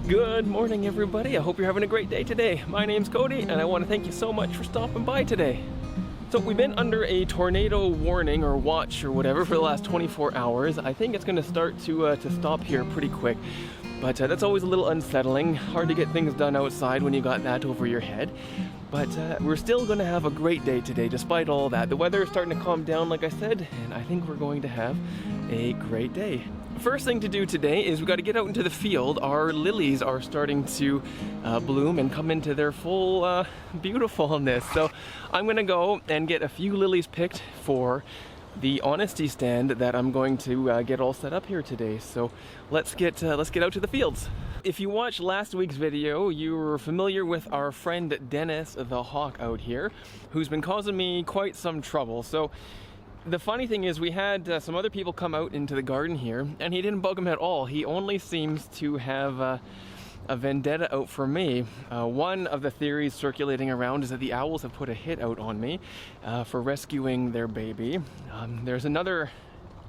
Good morning, everybody. I hope you're having a great day today. My name's Cody, and I want to thank you so much for stopping by today. So we've been under a tornado warning or watch or whatever for the last 24 hours. I think it's going to start to stop here pretty quick, but that's always a little unsettling. Hard to get things done outside when you got that over your head. But we're still going to have a great day today, despite all that. The weather is starting to calm down, like I said, and I think we're going to have a great day. First thing to do today is we got to get out into the field. Our lilies are starting to bloom and come into their full beautifulness. So I'm going to go and get a few lilies picked for the honesty stand that I'm going to get all set up here today. So let's get out to the fields. If you watched last week's video, you were familiar with our friend Dennis the hawk out here, who's been causing me quite some trouble. So the funny thing is we had some other people come out into the garden here, and he didn't bug him at all. He only seems to have a vendetta out for me. One of the theories circulating around is that the owls have put a hit out on me for rescuing their baby. There's another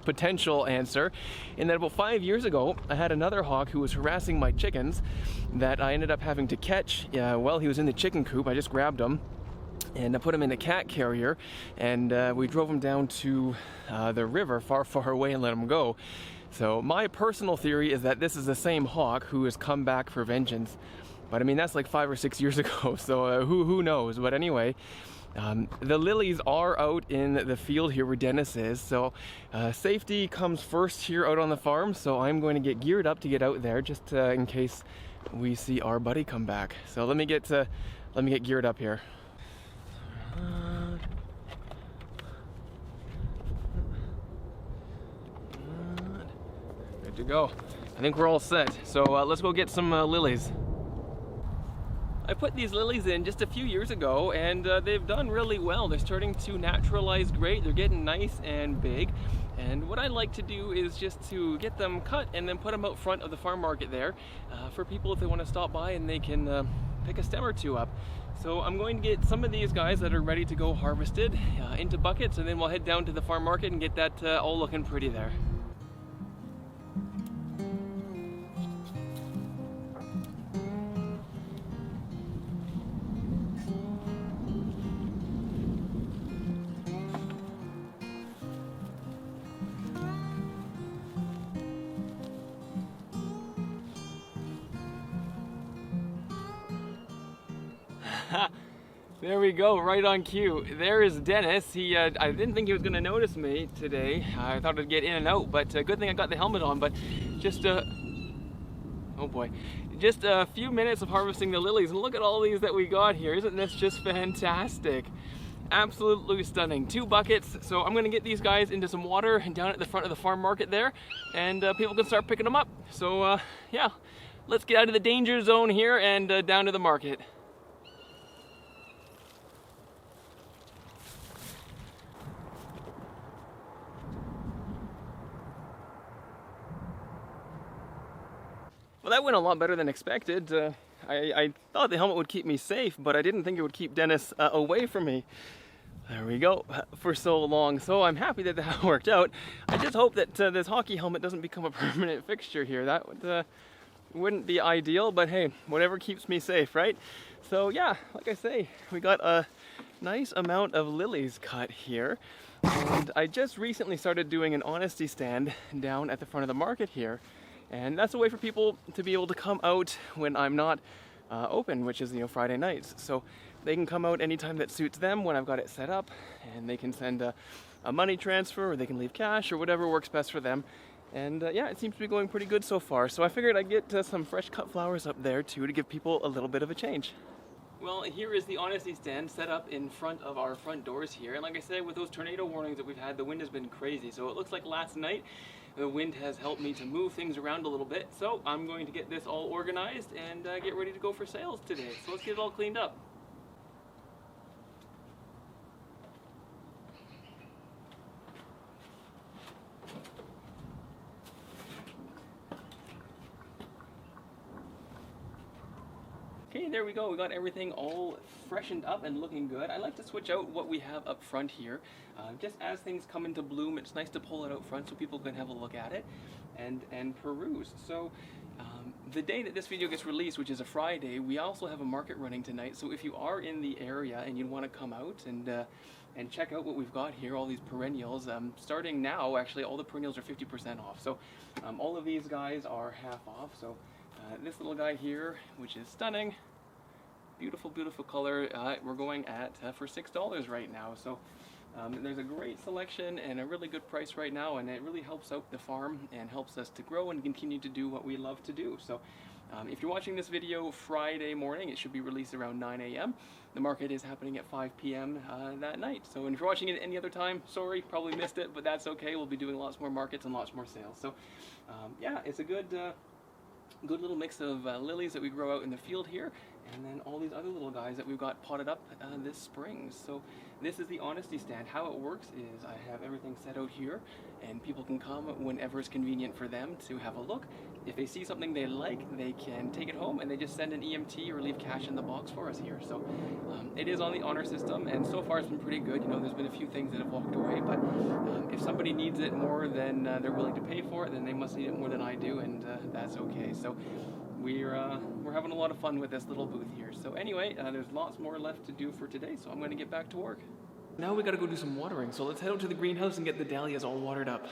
potential answer in that about 5 years ago I had another hawk who was harassing my chickens that I ended up having to catch while he was in the chicken coop. I just grabbed him and I put him in a cat carrier, and we drove him down to the river far away and let him go. So my personal theory is that this is the same hawk who has come back for vengeance. But I mean, that's like 5 or 6 years ago, so who knows? But anyway, the lilies are out in the field here where Dennis is, so safety comes first here out on the farm. So I'm going to get geared up to get out there just in case we see our buddy come back. So let me get geared up here. Good to go. I think we're all set. So let's go get some lilies. I put these lilies in just a few years ago, and they've done really well. They're starting to naturalize great. They're getting nice and big. And what I like to do is just to get them cut and then put them out front of the farm market there for people if they want to stop by and they can pick a stem or two up. So I'm going to get some of these guys that are ready to go harvested into buckets, and then we'll head down to the farm market and get that all looking pretty there. There we go, right on cue. There is Dennis. I didn't think he was going to notice me today. I thought I'd get in and out, but good thing I got the helmet on. But just oh boy, just a few minutes of harvesting the lilies, and look at all these that we got here. Isn't this just fantastic? Absolutely stunning. 2 buckets. So I'm going to get these guys into some water and down at the front of the farm market there, and people can start picking them up. So yeah, let's get out of the danger zone here and down to the market. Well, that went a lot better than expected. I thought the helmet would keep me safe, but I didn't think it would keep Dennis away from me. There we go, for so long. So I'm happy that that worked out. I just hope that this hockey helmet doesn't become a permanent fixture here. That wouldn't be ideal, but hey, whatever keeps me safe, right? So yeah, like I say, we got a nice amount of lilies cut here. And I just recently started doing an honesty stand down at the front of the market here. And that's a way for people to be able to come out when I'm not open, which is, Friday nights. So they can come out anytime that suits them when I've got it set up, and they can send a money transfer, or they can leave cash, or whatever works best for them. And yeah, it seems to be going pretty good so far. So I figured I'd get some fresh cut flowers up there too to give people a little bit of a change. Well, here is the honesty stand set up in front of our front doors here. And like I said, with those tornado warnings that we've had, the wind has been crazy. So it looks like last night the wind has helped me to move things around a little bit. So I'm going to get this all organized and get ready to go for sales today. So let's get it all cleaned up. Okay, there we go. We got everything all freshened up and looking good. I like to switch out what we have up front here. Just as things come into bloom, it's nice to pull it out front so people can have a look at it and peruse. So The day that this video gets released, which is a Friday, we also have a market running tonight. So if you are in the area and you want to come out and check out what we've got here, all these perennials, starting now, actually, all the perennials are 50% off. So all of these guys are half off. So this little guy here, which is stunning, beautiful, beautiful color, we're going at for $6 right now. So there's a great selection and a really good price right now, and it really helps out the farm and helps us to grow and continue to do what we love to do. So if you're watching this video Friday morning, it should be released around 9 a.m. The market is happening at 5 p.m. That night. So and if you're watching it any other time, sorry, probably missed it, but that's okay. We'll be doing lots more markets and lots more sales. So yeah, it's a good little mix of lilies that we grow out in the field here, and then all these other little guys that we've got potted up this spring. So this is the honesty stand. How it works is I have everything set out here, and people can come whenever it's convenient for them to have a look. If they see something they like, they can take it home and they just send an EMT or leave cash in the box for us here. So it is on the honor system, and so far it's been pretty good. You know, there's been a few things that have walked away, but if somebody needs it more than they're willing to pay for it, then they must need it more than I do, and that's okay. So we're having a lot of fun with this little booth here. So anyway, there's lots more left to do for today, so I'm going to get back to work. Now we got to go do some watering, so let's head out to the greenhouse and get the dahlias all watered up.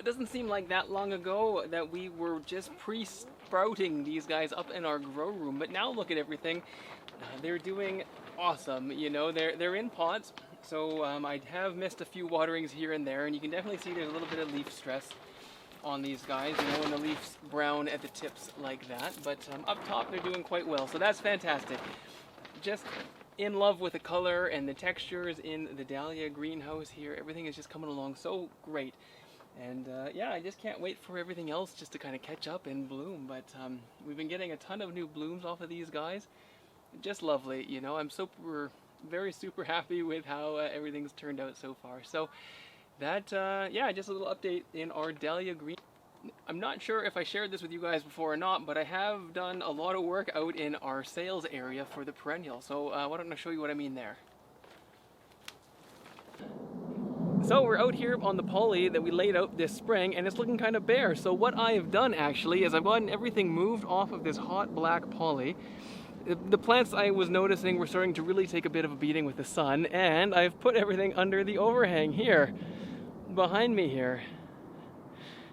It doesn't seem like that long ago that we were just pre-sprouting these guys up in our grow room, but now look at everything. They're doing awesome. You know, they're in pots, so I have missed a few waterings here and there, and you can definitely see there's a little bit of leaf stress on these guys, you know, when the leaf's brown at the tips like that, but up top they're doing quite well, so that's fantastic. Just in love with the color and the textures in the Dahlia greenhouse here. Everything is just coming along so great. And yeah, I just can't wait for everything else just to kind of catch up and bloom. But we've been getting a ton of new blooms off of these guys. Just lovely, you know. I'm super happy with how everything's turned out so far. So that, yeah, just a little update in our Dahlia green. I'm not sure if I shared this with you guys before or not, but I have done a lot of work out in our sales area for the perennial. So why don't I show you what I mean there. So we're out here on the Paulie that we laid out this spring, and it's looking kind of bare. So what I have done actually is I've gotten everything moved off of this hot black Paulie. The plants I was noticing were starting to really take a bit of a beating with the sun, and I've put everything under the overhang here, behind me here.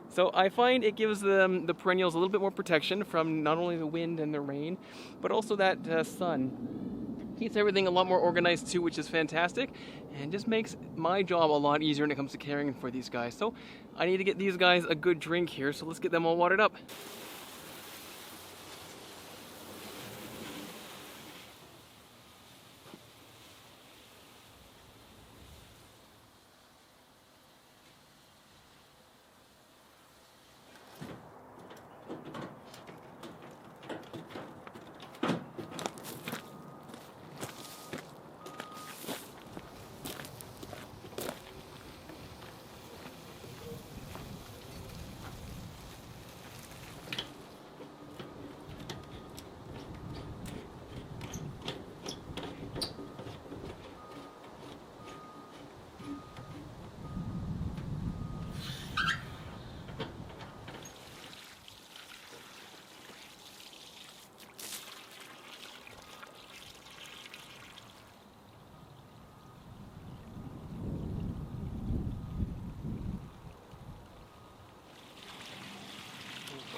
So I find it gives the perennials a little bit more protection from not only the wind and the rain, but also that sun. Keeps everything a lot more organized too, which is fantastic, and just makes my job a lot easier when it comes to caring for these guys. So I need to get these guys a good drink here, so let's get them all watered up.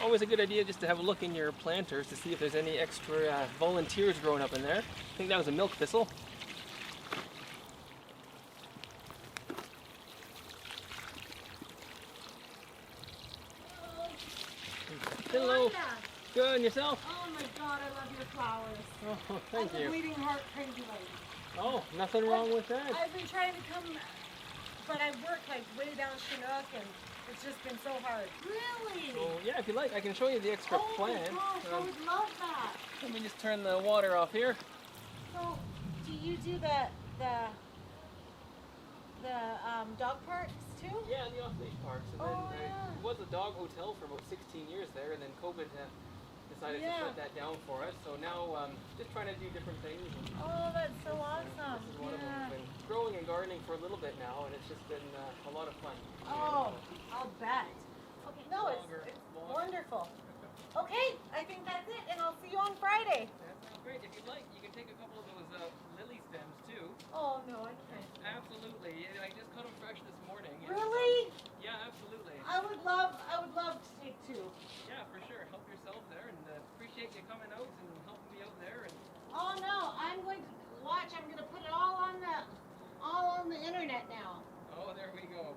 Always a good idea just to have a look in your planters to see if there's any extra volunteers growing up in there. I think that was a milk thistle. Hello. Good, and yourself? Oh my God, I love your flowers. Oh, thank you. That's a bleeding heart crazy lady. Oh, nothing wrong with that. I've been trying to come, but I work like way down Chinook, and it's just been so hard. Really? So, yeah, if you like, I can show you the extra plant. Oh my gosh, I would love that. Let me just turn the water off here. So, do you do the dog parks too? Yeah, the off-leash parks. And then yeah. it was a dog hotel for about 16 years there, and then COVID decided to shut that down for us. So now just trying to do different things. Oh, that's so awesome. This is one of them. I've been growing and gardening for a little bit now, and it's just been a lot of fun. Oh, I'll bet. Okay, no, it's wonderful. Okay, I think that's it, and I'll see you on Friday. That sounds great. If you'd like, you can take a couple of those lily stems too. Oh, no, I can't. Absolutely. I just cut them fresh this morning. Really? Yeah, absolutely. I would love to take two. Yeah, for sure. Help yourself there, and appreciate you coming out and helping me out there. And Oh no, I'm going to watch. I'm going to put it all on the internet now. oh, there we go.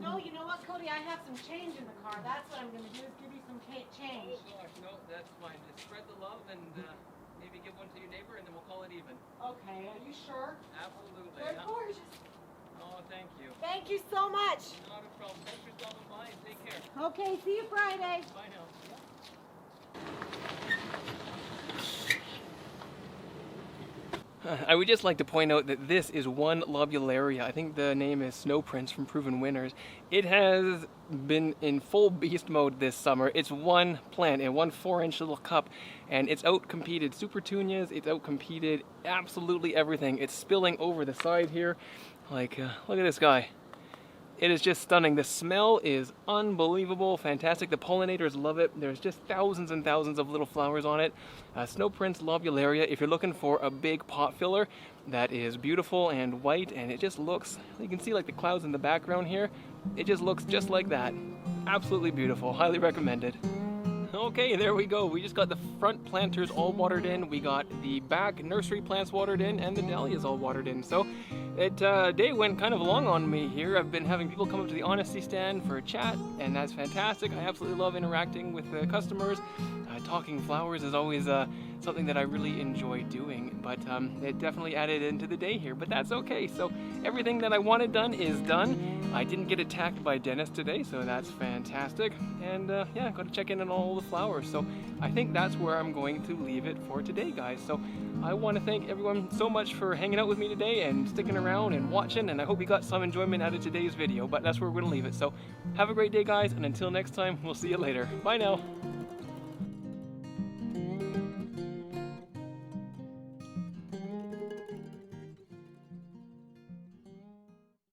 No, you know what, Cody? I have some change in the car. That's what I'm going to do is give you some change. Oh gosh, no, that's fine. Just spread the love and maybe give one to your neighbor, and then we'll call it even. Okay, are you sure? Absolutely. They're Yeah. gorgeous. Oh, thank you. Thank you so much. Not a problem. Thanks for stopping by and take care. Okay, see you Friday. Bye now. I would just like to point out that this is one lobularia. I think the name is Snow Prince from Proven Winners. It has been in full beast mode this summer. It's one plant in one 4-inch little cup, and it's outcompeted super petunias. It's outcompeted absolutely everything. It's spilling over the side here. Like, look at this guy. It is just stunning. The smell is unbelievable, fantastic. The pollinators love it. There's just thousands and thousands of little flowers on it. Snow Prince lobularia, if you're looking for a big pot filler that is beautiful and white, and it just looks, you can see like the clouds in the background here. It just looks just like that. Absolutely beautiful. Highly recommended. Okay, there we go. We just got the front planters all watered in. We got the back nursery plants watered in, and the dahlias all watered in. So day went kind of long on me here. I've been having people come up to the honesty stand for a chat, and that's fantastic. I absolutely love interacting with the customers. Talking flowers is always something that I really enjoy doing, but it definitely added into the day here, but that's okay. So everything that I wanted done is done. I didn't get attacked by Dennis today, so that's fantastic. And yeah, got to check in on all the flowers. So I think that's where I'm going to leave it for today, guys. So I want to thank everyone so much for hanging out with me today and sticking around and watching, and I hope you got some enjoyment out of today's video, but that's where we're going to leave it. So have a great day, guys, and until next time, we'll see you later. Bye now.